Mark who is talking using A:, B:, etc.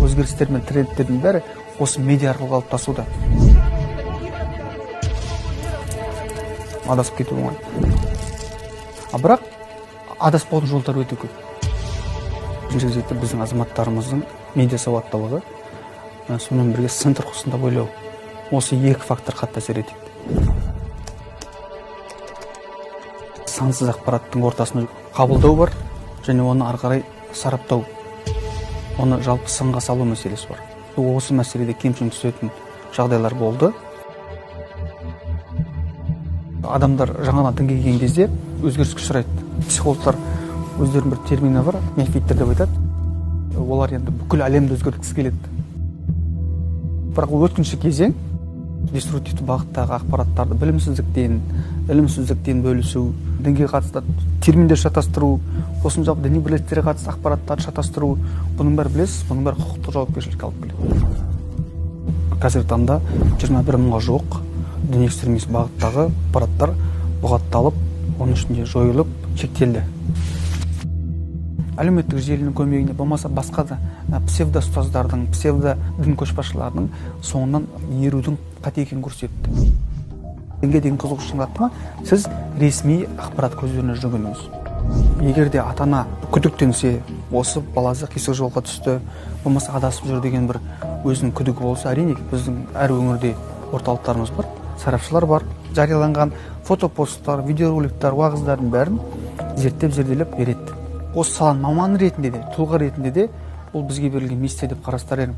A: Өзгерістер мен трендтердің бәрі осы медиа арқылы қалыптасуда. Адасып кету оңай. Бірақ адаспаудың жолдары өте көп. Бірінші кезекте біздің азаматтарымыздың медиа сауаттылығы, сонымен бірге сын тұрғысында ойлау. Осы екі фактор қатты әсер етеді. Сансыз ақпараттың ортасында қабылдау бар, және оны ары қарай сараптау. Оны жалпы сынға салу мәселесі бар. Осы мәселеде кемшін түсетін жағдайлар болды. Адамдар жаңадан дінге келген кезде өзгеріске ұшырайды. Психологтар өздерінің бір термині бар, нефиттер деп айтады. Олар енді бүкіл әлемді өзгерткісі келеді. Бірақ өткінші кезең деструктивті бағыттағы ақпараттарды білімсіздіктен бөлісу, дінге қатысты терминдер шатастыру, қосымша діни бірлестіктерге қатысты ақпараттарды шатастыру, бұның бәрі білесіз, бұның бәрі құқықтық жауапкершілікке алып келеді. Қазіргі таңда 21 мыңға жуық діни экстремист бағыттағы ақпараттар бұғатталып, оның ішінде жойылып, шектелді. Әлеуметтік желінің көмегіне болмаса басқа да псевдоұстаздардың, псевдодін көшбасшыларының соңынан ерудің қате екенін көрсетті. Дінге деген қызығушылығың артты ма, сіз ресми ақпарат көздеріне жүгініңіз. Егер де ата-ана күдіктенсе, осы баласы қисық жолға түсті, болмаса адасып жүр деген бір өзінің күдігі болса, әрине біздің әр өңірде орталықтарымыз бар, сарапшылар бар, жарияланған фотопосттар, видеороликтер, уағыздардың бәрін зерделеп береді. Осы саланың маманы ретінде де, тұлға ретінде де бұл бізге берілген миссия деп қарастырар едім.